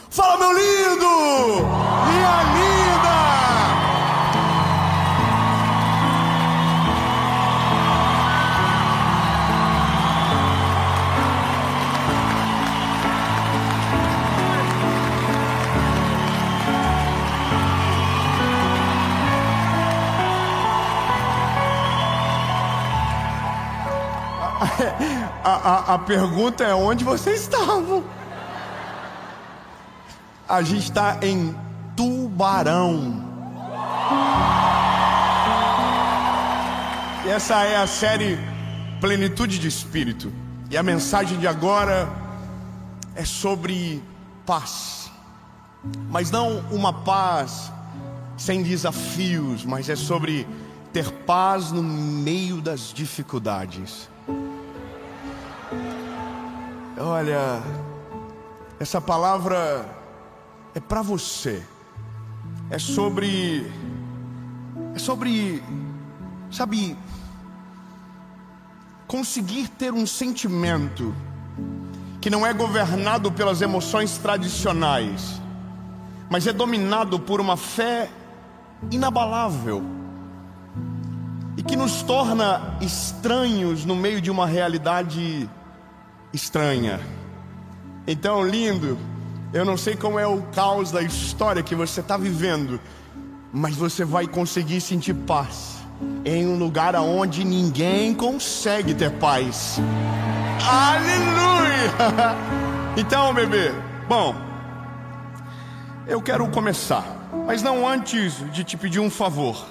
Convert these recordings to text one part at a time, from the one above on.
Fala, meu lindo! Minha linda! A pergunta é: onde vocês estavam? A gente está em Tubarão. E essa é a série Plenitude de Espírito. E a mensagem de agora é sobre paz. Mas não uma paz sem desafios, mas é sobre ter paz no meio das dificuldades. Olha, essa palavra é para você. É sobre, sabe, conseguir ter um sentimento que não é governado pelas emoções tradicionais, mas é dominado por uma fé inabalável e que nos torna estranhos no meio de uma realidade estranha. Então, lindo, eu não sei como é o caos da história que você está vivendo, mas você vai conseguir sentir paz em um lugar onde ninguém consegue ter paz. Aleluia! Então, bebê, bom, eu quero começar, mas não antes de te pedir um favor.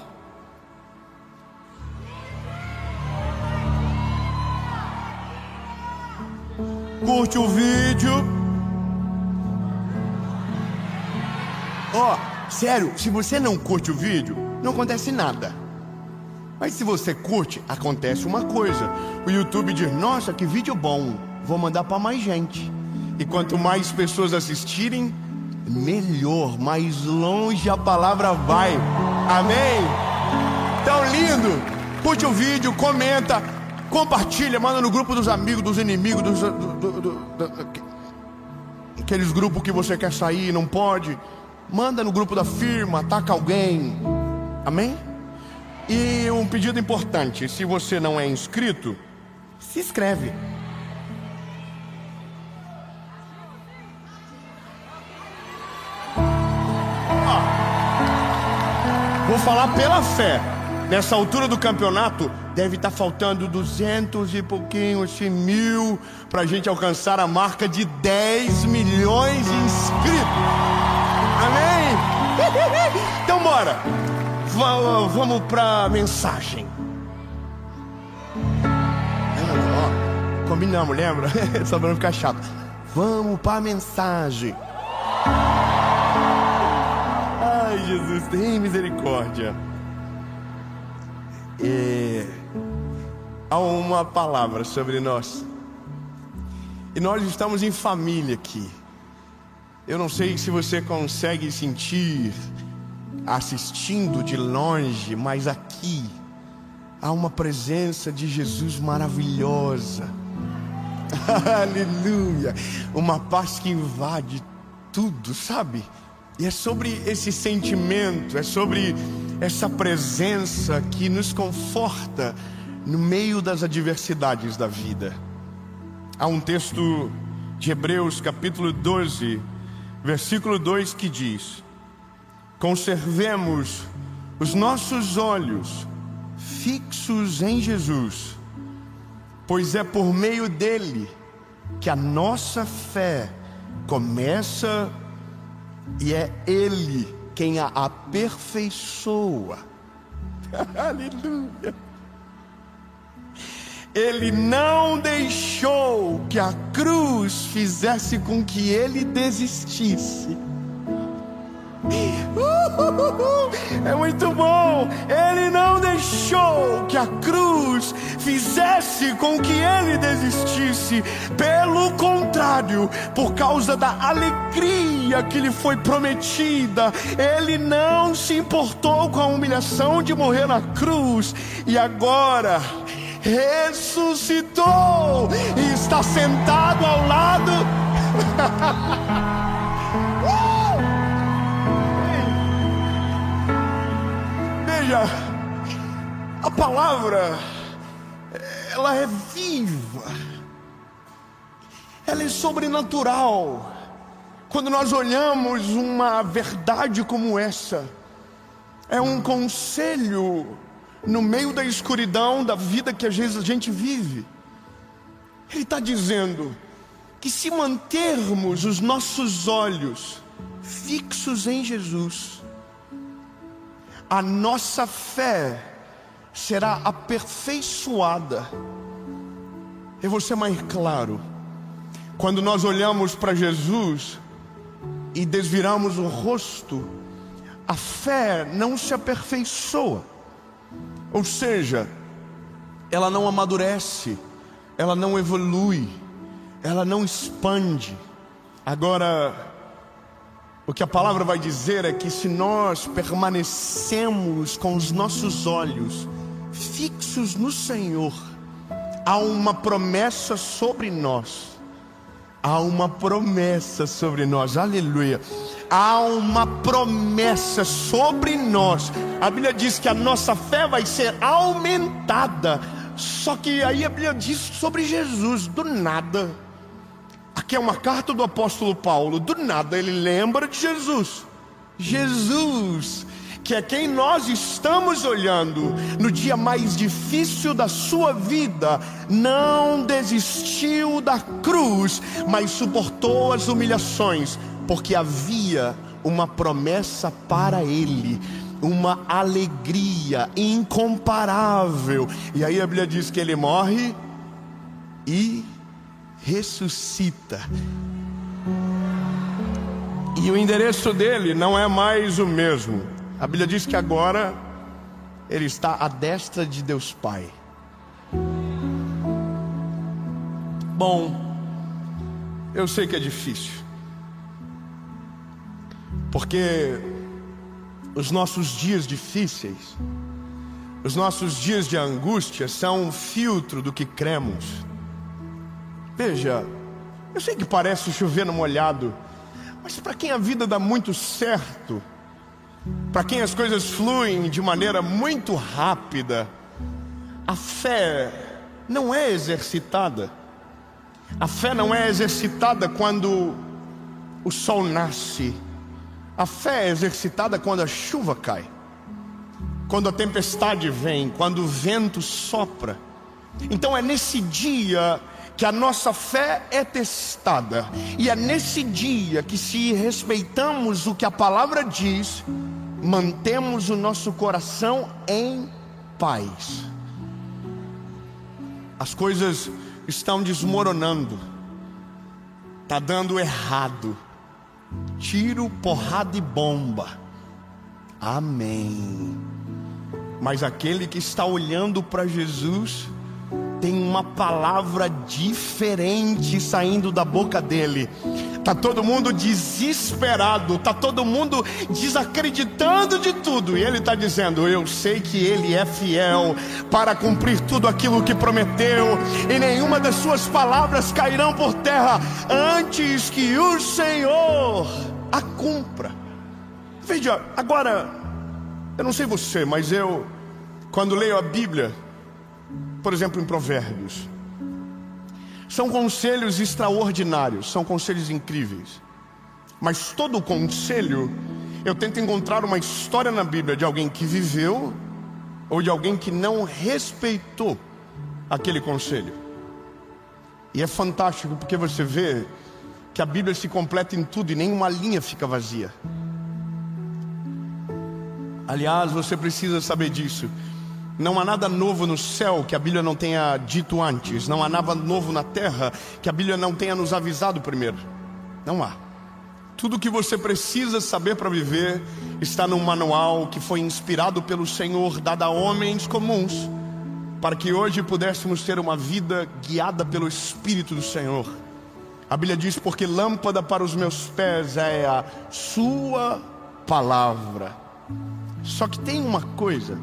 Curte o vídeo. Sério, se você não curte o vídeo, não acontece nada. Mas se você curte, acontece uma coisa. O YouTube diz: nossa, que vídeo bom, vou mandar para mais gente. E quanto mais pessoas assistirem, melhor, mais longe a palavra vai. Amém? Então, lindo, curte o vídeo, comenta, compartilha, manda no grupo dos amigos, dos inimigos, aqueles grupos que você quer sair e não pode. Manda no grupo da firma, ataca alguém. Amém? E um pedido importante: se você não é inscrito, se inscreve. Vou falar pela fé. Nessa altura do campeonato, deve estar faltando 200 e pouquinho, 100.000, para a gente alcançar a marca de 10 milhões de inscritos. Amém? Então bora. Vamos para a mensagem. Combinamos, lembra? Só para não ficar chato. Vamos para a mensagem. Ai, Jesus, tem misericórdia. Há uma palavra sobre nós. E nós estamos em família aqui. Eu não sei se você consegue sentir assistindo de longe, mas aqui há uma presença de Jesus maravilhosa. Aleluia. Uma paz que invade tudo, sabe? E é sobre esse sentimento, é sobre essa presença que nos conforta no meio das adversidades da vida. Há um texto de Hebreus capítulo 12, versículo 2 que diz: conservemos os nossos olhos fixos em Jesus, pois é por meio dele que a nossa fé começa e é ele quem a aperfeiçoa. Aleluia. Ele não deixou que a cruz fizesse com que ele desistisse. É muito bom. Ele não deixou que a cruz fizesse com que ele desistisse. Pelo contrário, por causa da alegria que lhe foi prometida, ele não se importou com a humilhação de morrer na cruz. E agora ressuscitou e está sentado ao lado palavra, ela é viva, ela é sobrenatural. Quando nós olhamos uma verdade como essa, é um conselho no meio da escuridão da vida que às vezes a gente vive. Ele está dizendo que se mantermos os nossos olhos fixos em Jesus, a nossa fé será aperfeiçoada. Eu vou ser mais claro. Quando nós olhamos para Jesus e desviramos o rosto, a fé não se aperfeiçoa. Ou seja, ela não amadurece, ela não evolui, ela não expande. Agora, o que a palavra vai dizer é que se nós permanecemos com os nossos olhos fixos no Senhor, há uma promessa sobre nós. Há uma promessa sobre nós, aleluia. Há uma promessa sobre nós. A Bíblia diz que a nossa fé vai ser aumentada. Só que aí a Bíblia diz sobre Jesus, do nada. Aqui é uma carta do apóstolo Paulo. Do nada ele lembra de Jesus. Jesus, que é quem nós estamos olhando no dia mais difícil da sua vida, não desistiu da cruz, mas suportou as humilhações, porque havia uma promessa para ele, uma alegria incomparável. E aí a Bíblia diz que ele morre e ressuscita. E o endereço dele não é mais o mesmo. A Bíblia diz que agora ele está à destra de Deus Pai. Bom, eu sei que é difícil, porque os nossos dias difíceis, os nossos dias de angústia são um filtro do que cremos. Veja, eu sei que parece chover no molhado, mas para quem a vida dá muito certo, para quem as coisas fluem de maneira muito rápida, a fé não é exercitada. A fé não é exercitada quando o sol nasce. A fé é exercitada quando a chuva cai, quando a tempestade vem, quando o vento sopra. Então é nesse dia que a nossa fé é testada. E é nesse dia que, se respeitamos o que a palavra diz, mantemos o nosso coração em paz. As coisas estão desmoronando, está dando errado, tiro, porrada e bomba, amém. Mas aquele que está olhando para Jesus tem uma palavra diferente saindo da boca dele. Está todo mundo desesperado, está todo mundo desacreditando de tudo, e ele está dizendo: eu sei que ele é fiel para cumprir tudo aquilo que prometeu, e nenhuma das suas palavras cairão por terra antes que o Senhor a cumpra. Veja, agora, eu não sei você, mas eu, quando leio a Bíblia, por exemplo, em Provérbios, são conselhos extraordinários, são conselhos incríveis. Mas todo conselho, eu tento encontrar uma história na Bíblia de alguém que viveu ou de alguém que não respeitou aquele conselho. E é fantástico porque você vê que a Bíblia se completa em tudo e nenhuma linha fica vazia. Aliás, você precisa saber disso. Não há nada novo no céu que a Bíblia não tenha dito antes. Não há nada novo na terra que a Bíblia não tenha nos avisado primeiro. Não há. Tudo o que você precisa saber para viver está num manual que foi inspirado pelo Senhor, dado a homens comuns, para que hoje pudéssemos ter uma vida guiada pelo Espírito do Senhor. A Bíblia diz: porque lâmpada para os meus pés é a sua palavra. Só que tem uma coisa,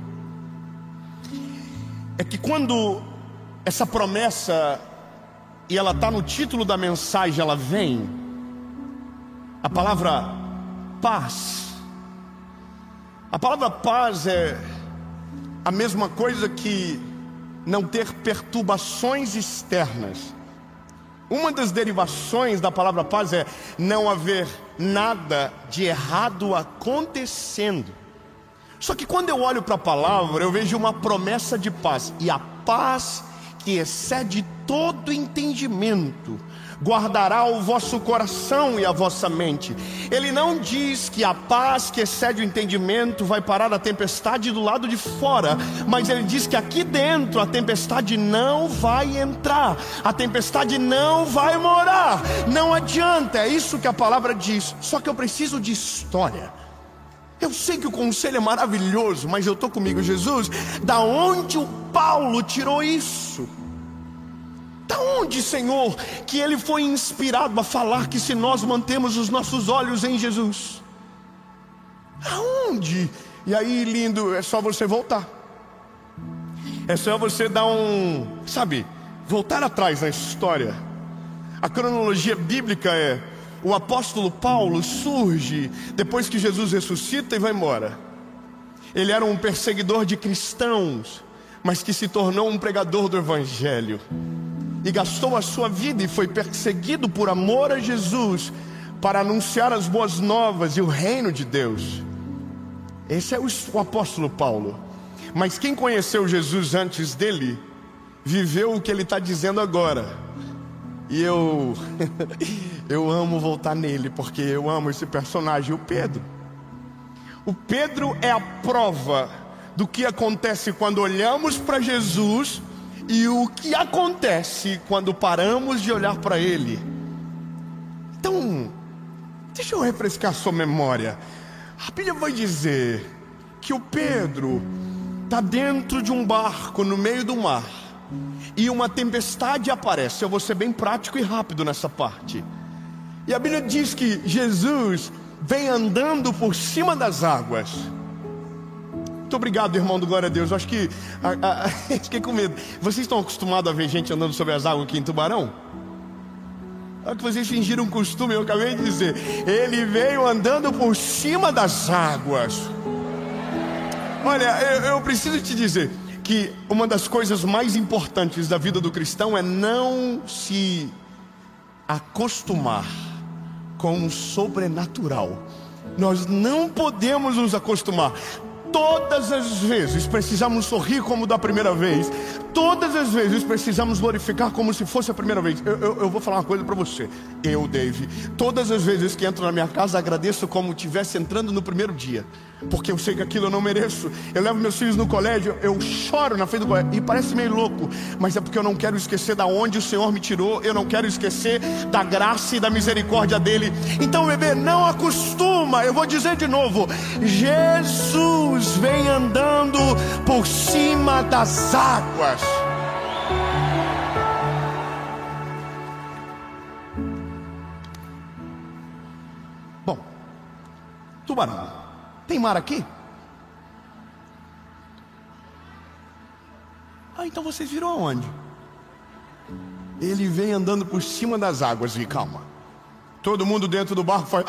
é que quando essa promessa, e ela está no título da mensagem, ela vem, a palavra paz. A palavra paz a mesma coisa que não ter perturbações externas. Uma das derivações da palavra paz é não haver nada de errado acontecendo. Só que quando eu olho para a palavra, eu vejo uma promessa de paz. E a paz que excede todo entendimento guardará o vosso coração e a vossa mente. Ele não diz que a paz que excede o entendimento vai parar a tempestade do lado de fora, mas ele diz que aqui dentro a tempestade não vai entrar, a tempestade não vai morar. Não adianta, é isso que a palavra diz. Só que eu preciso de história. Eu sei que o conselho é maravilhoso, mas eu estou comigo, Jesus, da onde o Paulo tirou isso? Da onde, Senhor, que ele foi inspirado a falar que se nós mantemos os nossos olhos em Jesus? Aonde? E aí, lindo, é só você voltar. É só você dar voltar atrás na história. A cronologia bíblica é: o apóstolo Paulo surge depois que Jesus ressuscita e vai embora. Ele era um perseguidor de cristãos, mas que se tornou um pregador do evangelho. E gastou a sua vida e foi perseguido por amor a Jesus, para anunciar as boas novas e o reino de Deus. Esse é o apóstolo Paulo. Mas quem conheceu Jesus antes dele, viveu o que ele está dizendo agora. E eu amo voltar nele, porque eu amo esse personagem, o Pedro. O Pedro é a prova do que acontece quando olhamos para Jesus e o que acontece quando paramos de olhar para Ele. Então, deixa eu refrescar sua memória. A Bíblia vai dizer que o Pedro está dentro de um barco no meio do mar, e uma tempestade aparece. Eu vou ser bem prático e rápido nessa parte. E a Bíblia diz que Jesus vem andando por cima das águas. Muito obrigado, irmão do Glória a Deus. Eu acho que fiquei com medo. Vocês estão acostumados a ver gente andando sobre as águas aqui em Tubarão? Olha que vocês fingiram um costume, eu acabei de dizer. Ele veio andando por cima das águas. Olha, eu preciso te dizer que uma das coisas mais importantes da vida do cristão é não se acostumar com o sobrenatural. Nós não podemos nos acostumar. Todas as vezes precisamos sorrir como da primeira vez. Todas as vezes precisamos glorificar como se fosse a primeira vez. Eu vou falar uma coisa para você. Dave, todas as vezes que entro na minha casa, agradeço como se estivesse entrando no primeiro dia, porque eu sei que aquilo eu não mereço. Eu levo meus filhos no colégio, eu choro na frente do colégio, e parece meio louco, mas é porque eu não quero esquecer da onde o Senhor me tirou. Eu não quero esquecer da graça e da misericórdia dele. Então, bebê, não acostuma. Eu vou dizer de novo: Jesus vem andando por cima das águas. Bom, Tubarão, tem mar aqui? Então vocês viram aonde? Ele vem andando por cima das águas. E calma, todo mundo dentro do barco faz...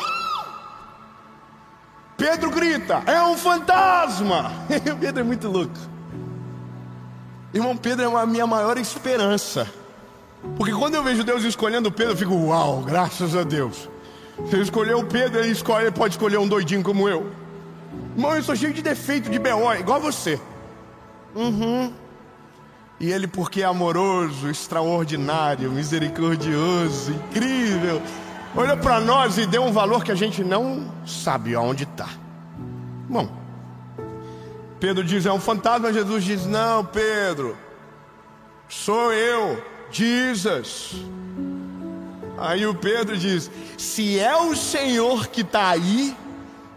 Pedro grita: é um fantasma! Pedro é muito louco. Irmão, Pedro é a minha maior esperança, porque quando eu vejo Deus escolhendo Pedro, eu fico: uau, graças a Deus. Se ele escolheu o Pedro, ele pode escolher um doidinho como eu. Irmão, eu sou cheio de defeito, de B.O., igual você. E ele, porque é amoroso, extraordinário, misericordioso, incrível, olhou para nós e deu um valor que a gente não sabe aonde está. Bom, Pedro diz: é um fantasma. Jesus diz: não, Pedro, sou eu, Jesus. Aí o Pedro diz: se é o Senhor que está aí,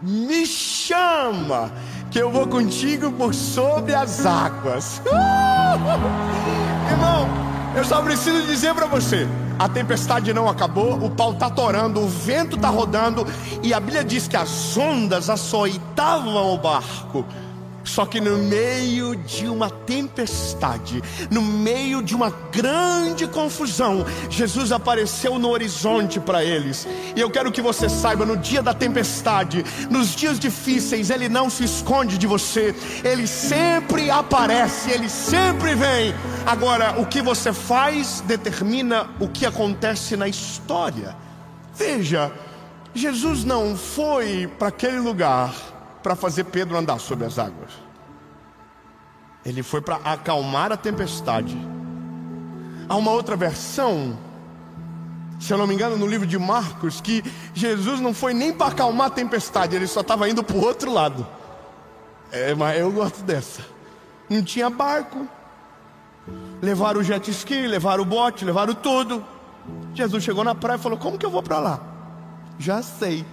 me chama, que eu vou contigo por sobre as águas. Irmão, eu só preciso dizer para você: a tempestade não acabou, o pau está torando, o vento está rodando, e a Bíblia diz que as ondas açoitavam o barco. Só que no meio de uma tempestade, no meio de uma grande confusão, Jesus apareceu no horizonte para eles. E eu quero que você saiba, no dia da tempestade, nos dias difíceis, Ele não se esconde de você. Ele sempre aparece, Ele sempre vem. Agora, o que você faz determina o que acontece na história. Veja, Jesus não foi para aquele lugar para fazer Pedro andar sobre as águas. Ele foi para acalmar a tempestade. Há uma outra versão, se eu não me engano, no livro de Marcos, que Jesus não foi nem para acalmar a tempestade, Ele só estava indo para o outro lado. Mas eu gosto dessa. Não tinha barco, levaram o jet ski, levaram o bote, levaram tudo. Jesus chegou na praia e falou: como que eu vou para lá? Já sei,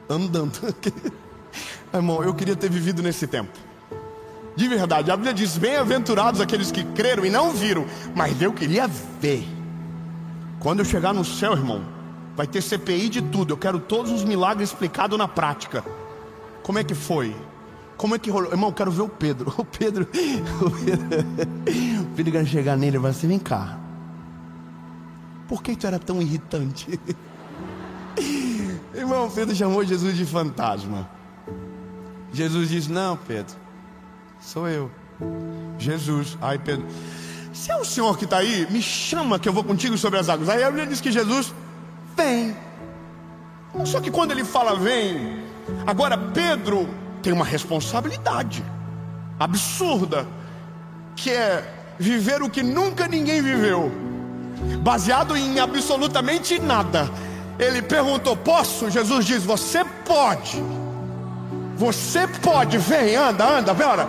andando. Irmão, eu queria ter vivido nesse tempo. De verdade, a Bíblia diz: bem-aventurados aqueles que creram e não viram. Mas eu queria ver. Quando eu chegar no céu, irmão, vai ter CPI de tudo. Eu quero todos os milagres explicados na prática. Como é que foi? Como é que rolou? Irmão, eu quero ver o Pedro. O Pedro quer chegar nele e vai assim: vem cá, por que tu era tão irritante? Irmão, Pedro chamou Jesus de fantasma. Jesus disse: não, Pedro, sou eu. Jesus, ai Pedro, se é o Senhor que está aí, me chama que eu vou contigo sobre as águas. Aí a Bíblia diz que Jesus vem. Só que quando Ele fala vem, agora Pedro tem uma responsabilidade absurda, que é viver o que nunca ninguém viveu, baseado em absolutamente nada. Ele perguntou: posso? Jesus diz: você pode. Você pode, vem, anda, bora.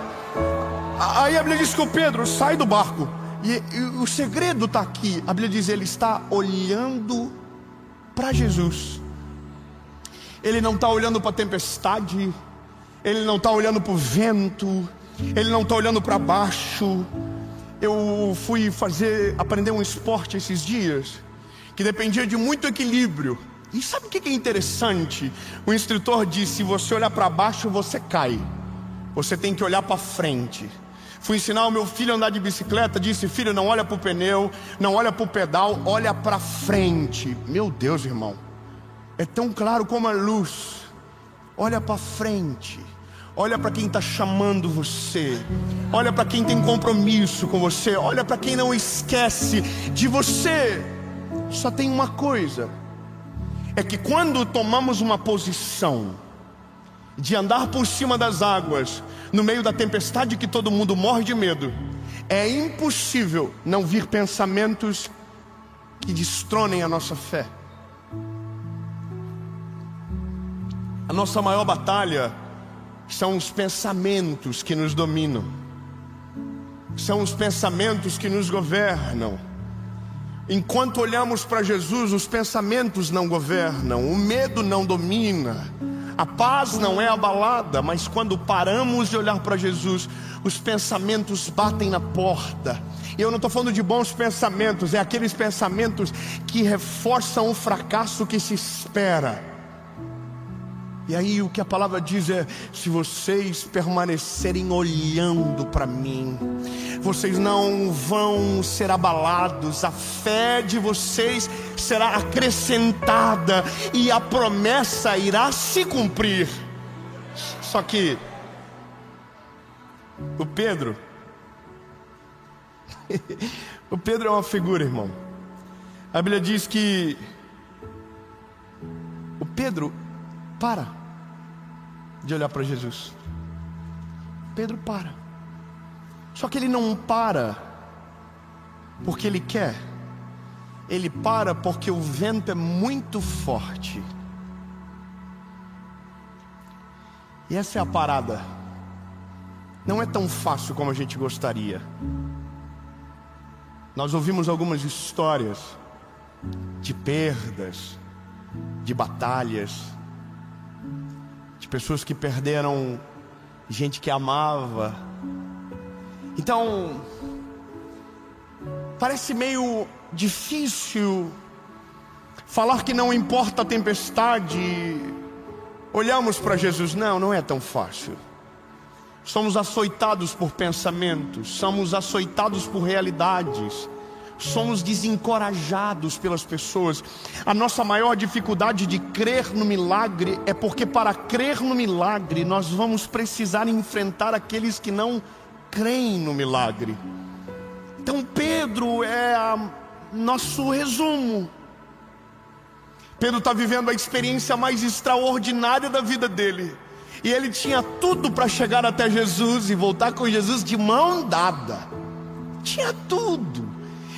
Aí a Bíblia diz que o Pedro sai do barco. E o segredo está aqui. A Bíblia diz: ele está olhando para Jesus. Ele não está olhando para a tempestade. Ele não está olhando para o vento. Ele não está olhando para baixo. Eu fui aprender um esporte esses dias que dependia de muito equilíbrio. E sabe o que é interessante? O instrutor disse: se você olhar para baixo, você cai. Você tem que olhar para frente. Fui ensinar o meu filho a andar de bicicleta. Disse: filho, não olha para o pneu, não olha para o pedal, olha para frente. Meu Deus, irmão, é tão claro como a luz. Olha para frente. Olha para quem está chamando você. Olha para quem tem compromisso com você. Olha para quem não esquece de você. Só tem uma coisa: é que quando tomamos uma posição de andar por cima das águas, no meio da tempestade que todo mundo morre de medo, é impossível não vir pensamentos que destronem a nossa fé. A nossa maior batalha são os pensamentos que nos dominam. São os pensamentos que nos governam. Enquanto olhamos para Jesus, os pensamentos não governam, o medo não domina, a paz não é abalada. Mas quando paramos de olhar para Jesus, os pensamentos batem na porta. E eu não estou falando de bons pensamentos, é aqueles pensamentos que reforçam o fracasso que se espera. E aí o que a palavra diz é: se vocês permanecerem olhando para mim, vocês não vão ser abalados, a fé de vocês será acrescentada e a promessa irá se cumprir. Só que o Pedro é uma figura, irmão. A Bíblia diz que o Pedro para de olhar para Jesus. Pedro para. Só que ele não para porque ele quer. Ele para porque o vento é muito forte. E essa é a parada. Não é tão fácil como a gente gostaria. Nós ouvimos algumas histórias de perdas, de batalhas, de pessoas que perderam gente que amava. Então, parece meio difícil falar que não importa a tempestade. Olhamos para Jesus. Não é tão fácil. somos açoitados por pensamentos, somos açoitados por realidades, somos desencorajados pelas pessoas. A nossa maior dificuldade de crer no milagre é porque para crer no milagre nós vamos precisar enfrentar aqueles que não creem no milagre. Então Pedro é nosso resumo. Pedro está vivendo a experiência mais extraordinária da vida dele, e ele tinha tudo para chegar até Jesus e voltar com Jesus de mão dada. Tinha tudo.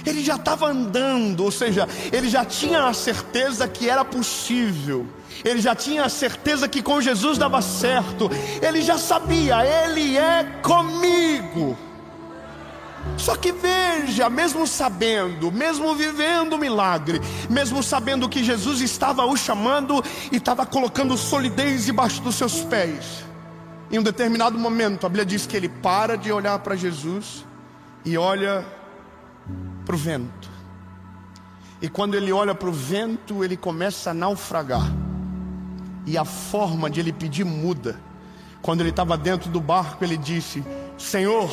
Ele já estava andando, ou seja, ele já tinha a certeza que era possível. Ele já tinha a certeza que com Jesus dava certo. Ele já sabia, Ele é comigo. Só que veja, mesmo sabendo, mesmo vivendo o milagre, mesmo sabendo que Jesus estava o chamando e estava colocando solidez debaixo dos seus pés, em um determinado momento a Bíblia diz que ele para de olhar para Jesus e olha para o vento. E quando ele olha para o vento, ele começa a naufragar. E a forma de ele pedir muda. Quando ele estava dentro do barco, ele disse: Senhor,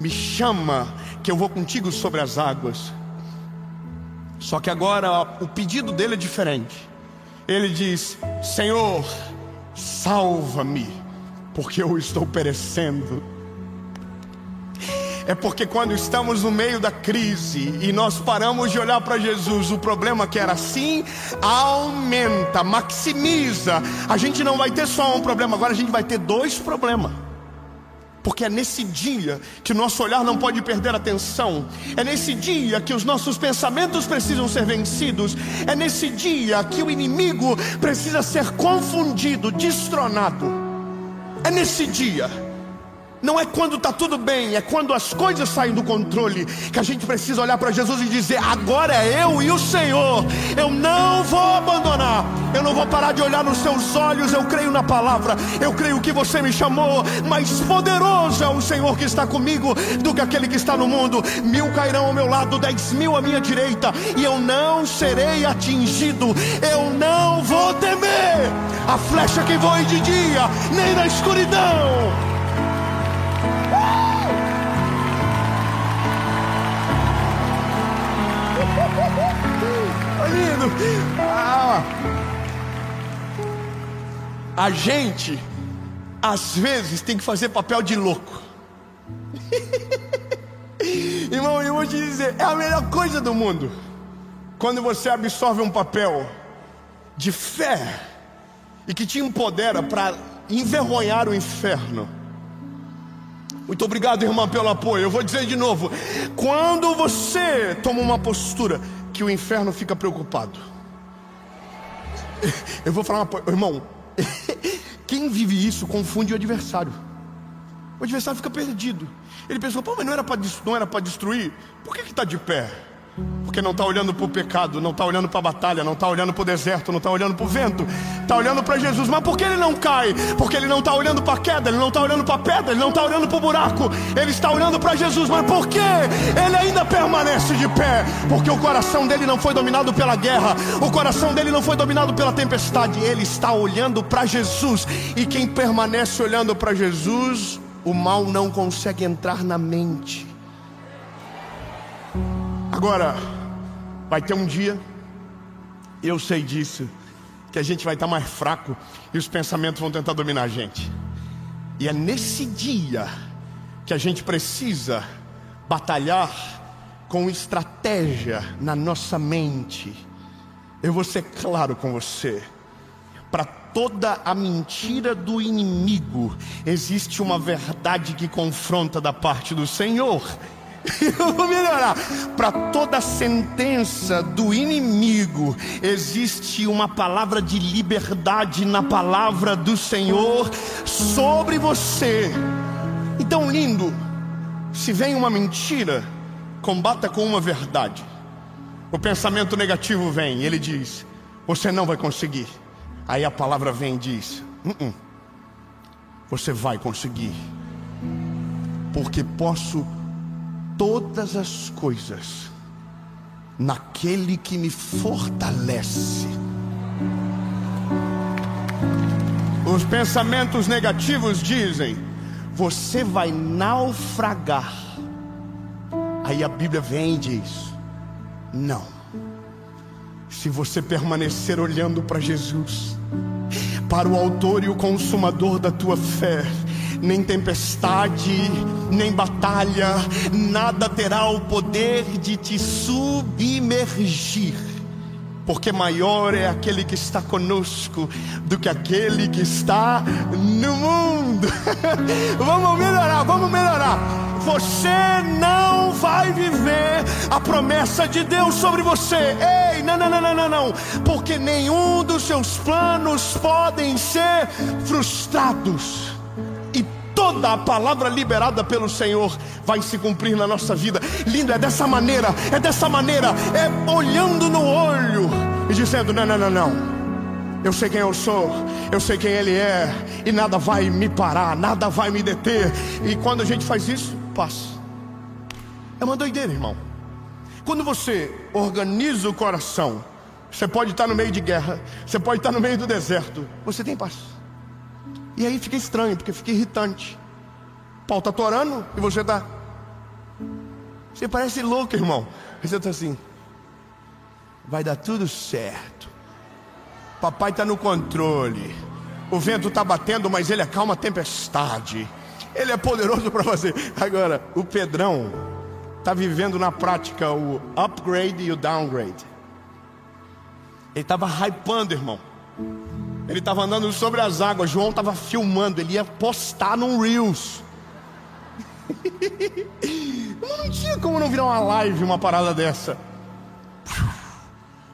me chama que eu vou contigo sobre as águas. Só que agora o pedido dele é diferente. Ele diz: Senhor, salva-me, porque eu estou perecendo. É porque quando estamos no meio da crise e nós paramos de olhar para Jesus, o problema que era assim aumenta, maximiza. A gente não vai ter só um problema, agora a gente vai ter dois problemas. Porque é nesse dia que o nosso olhar não pode perder a atenção. É nesse dia que os nossos pensamentos precisam ser vencidos. É nesse dia que o inimigo precisa ser confundido, destronado. É nesse dia. Não é quando está tudo bem, é quando as coisas saem do controle, que a gente precisa olhar para Jesus e dizer: agora é eu e o Senhor. Eu não vou abandonar. Eu não vou parar de olhar nos seus olhos. Eu creio na palavra. Eu creio que você me chamou. Mais poderoso é o Senhor que está comigo do que aquele que está no mundo. 1000 cairão ao meu lado, 10.000 à minha direita, e eu não serei atingido. Eu não vou temer a flecha que voe de dia, nem na escuridão. A gente às vezes tem que fazer papel de louco. Irmão, eu vou te dizer, é a melhor coisa do mundo quando você absorve um papel de fé e que te empodera para envergonhar o inferno. Muito obrigado, irmã, pelo apoio. Eu vou dizer de novo: quando você toma uma postura que o inferno fica preocupado. Eu vou falar irmão, quem vive isso confunde o adversário. O adversário fica perdido. Ele pensou: pô, mas não era para destruir? Por que está de pé? Porque não está olhando para o pecado, não está olhando para a batalha, não está olhando para o deserto, não está olhando para o vento, está olhando para Jesus. Mas por que ele não cai? Porque ele não está olhando para a queda, ele não está olhando para a pedra, ele não está olhando para o buraco, ele está olhando para Jesus. Mas por que ele ainda permanece de pé? Porque o coração dele não foi dominado pela guerra, o coração dele não foi dominado pela tempestade. Ele está olhando para Jesus. E quem permanece olhando para Jesus, o mal não consegue entrar na mente. Agora, vai ter um dia, eu sei disso, que a gente vai estar mais fraco e os pensamentos vão tentar dominar a gente. E é nesse dia que a gente precisa batalhar com estratégia na nossa mente. Eu vou ser claro com você: para toda a mentira do inimigo existe uma verdade que confronta da parte do Senhor. Eu vou melhorar. Para toda sentença do inimigo existe uma palavra de liberdade na palavra do Senhor sobre você. Então, lindo, se vem uma mentira, combata com uma verdade. O pensamento negativo vem, ele diz: você não vai conseguir. Aí a palavra vem e diz: você vai conseguir, porque posso todas as coisas naquele que me fortalece. Os pensamentos negativos dizem: você vai naufragar. Aí a Bíblia vem e diz: não, se você permanecer olhando para Jesus, para o autor e o consumador da tua fé, nem tempestade, nem batalha, nada terá o poder de te submergir, porque maior é aquele que está conosco do que aquele que está no mundo. Vamos melhorar. Você não vai viver a promessa de Deus sobre você. Ei, não. Porque nenhum dos seus planos podem ser frustrados. E toda a palavra liberada pelo Senhor vai se cumprir na nossa vida. Lindo, é dessa maneira, é olhando no olho e dizendo: não. Eu sei quem eu sou, eu sei quem Ele é, e nada vai me parar, nada vai me deter. E quando a gente faz isso, passa. É uma doideira, irmão. Quando você organiza o coração, você pode estar no meio de guerra, você pode estar no meio do deserto, você tem paz. E aí fica estranho, porque fica irritante. Paulo está orando e você está... Você parece louco, irmão. Você está assim: vai dar tudo certo, papai está no controle, o vento está batendo, mas Ele acalma a tempestade, Ele é poderoso para fazer. Agora, o Pedrão está vivendo na prática o upgrade e o downgrade. Ele estava hypando, irmão. Ele estava andando sobre as águas. João estava filmando, ele ia postar num Reels. Não tinha como não virar uma live, uma parada dessa.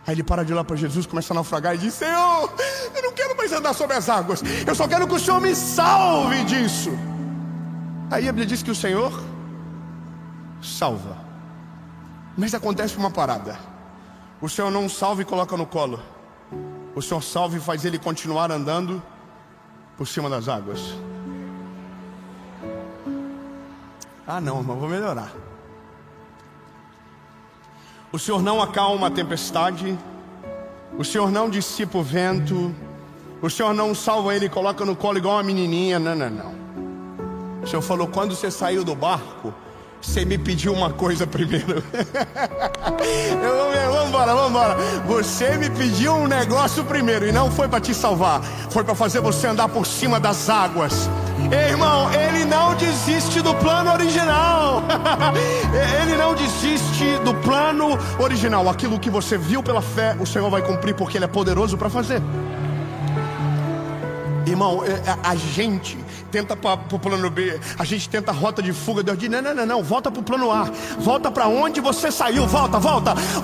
Aí ele para de olhar para Jesus, começa a naufragar e diz: Senhor, eu não quero mais andar sobre as águas, eu só quero que o Senhor me salve disso. Aí a Bíblia diz que o Senhor salva. Mas acontece uma parada: o Senhor não salva e coloca no colo. O Senhor salva e faz ele continuar andando por cima das águas. Ah não, irmão, vou melhorar. O Senhor não acalma a tempestade, o Senhor não dissipa o vento, o Senhor não salva ele e coloca no colo igual uma menininha. Não. O Senhor falou: quando você saiu do barco, você me pediu uma coisa primeiro. Vamos embora. Você me pediu um negócio primeiro, e não foi para te salvar, foi para fazer você andar por cima das águas. Ei, irmão, Ele não desiste do plano original. Ele não desiste do plano original. Aquilo que você viu pela fé, o Senhor vai cumprir, porque Ele é poderoso para fazer. Irmão, a gente tenta para o plano B, a gente tenta a rota de fuga. Deus diz: não, volta para o plano A, volta para onde você saiu, volta,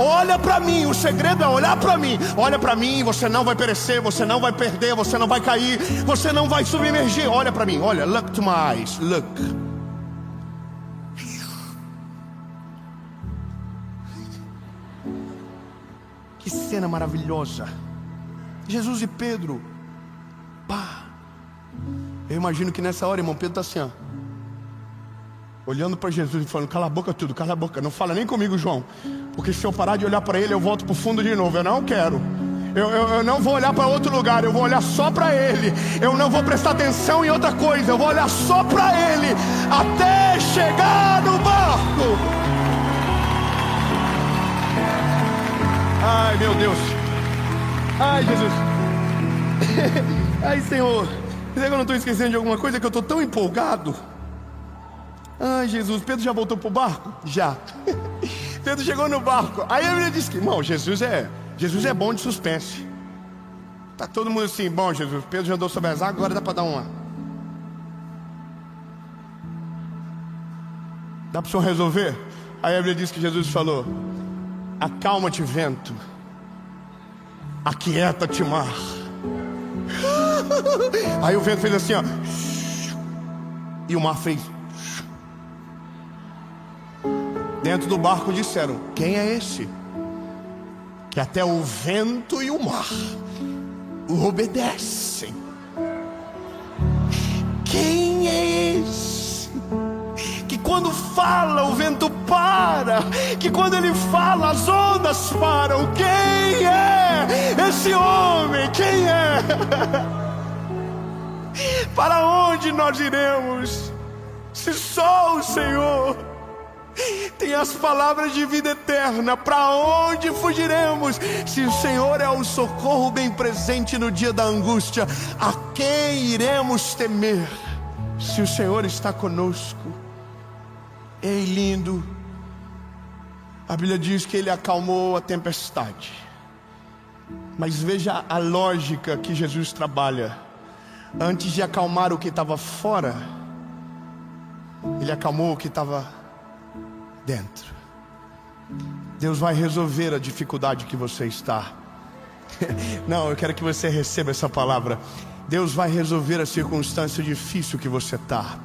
olha para mim. O segredo é olhar para mim. Olha para mim, você não vai perecer, você não vai perder, você não vai cair, você não vai submergir. Olha para mim, olha, look to my eyes, look. Que cena maravilhosa. Jesus e Pedro. Pá. Eu imagino que nessa hora, irmão, Pedro está assim, ó, olhando para Jesus e falando: cala a boca tudo, cala a boca, não fala nem comigo, João, porque se eu parar de olhar para ele, eu volto para o fundo de novo. Eu não quero. Eu não vou olhar para outro lugar, eu vou olhar só para Ele. Eu não vou prestar atenção em outra coisa, eu vou olhar só para Ele até chegar no barco. Ai, meu Deus. Ai, Jesus. Ai, Senhor, será que eu não estou esquecendo de alguma coisa, que eu estou tão empolgado? Ai, Jesus, Pedro já voltou para o barco? Já. Pedro chegou no barco. Aí a Bíblia diz que, irmão, Jesus é bom de suspense. Tá todo mundo assim: bom, Jesus, Pedro já andou sobre as águas, agora dá para dar uma. Dá para o Senhor resolver? Aí a Bíblia diz que Jesus falou: acalma-te, vento, aquieta-te, mar. Aí o vento fez assim, ó, e o mar fez. Dentro do barco disseram: quem é esse que até o vento e o mar o obedecem? Quem é esse que quando fala o vento para, que quando ele fala as ondas param? Quem é esse homem? Quem é? Para onde nós iremos? Se só o Senhor tem as palavras de vida eterna, para onde fugiremos? Se o Senhor é o socorro bem presente no dia da angústia, a quem iremos temer? Se o Senhor está conosco. Ei, lindo, a Bíblia diz que Ele acalmou a tempestade. Mas veja a lógica que Jesus trabalha. Antes de acalmar o que estava fora, Ele acalmou o que estava dentro. Deus vai resolver a dificuldade que você está. Não, eu quero que você receba essa palavra. Deus vai resolver a circunstância difícil que você está.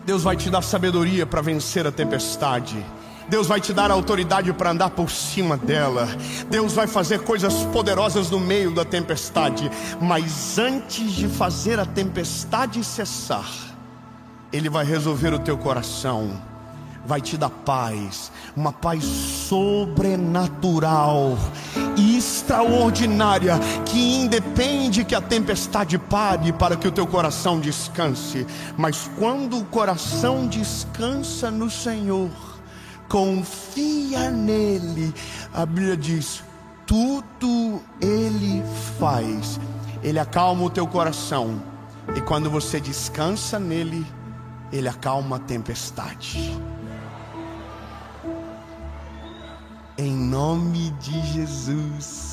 Deus vai te dar sabedoria para vencer a tempestade. Deus vai te dar autoridade para andar por cima dela. Deus vai fazer coisas poderosas no meio da tempestade. Mas antes de fazer a tempestade cessar, Ele vai resolver o teu coração. Vai te dar paz, uma paz sobrenatural, extraordinária, que independe que a tempestade pare para que o teu coração descanse. Mas quando o coração descansa no Senhor, confia nele, a Bíblia diz, tudo Ele faz. Ele acalma o teu coração, e quando você descansa nele, Ele acalma a tempestade. Em nome de Jesus.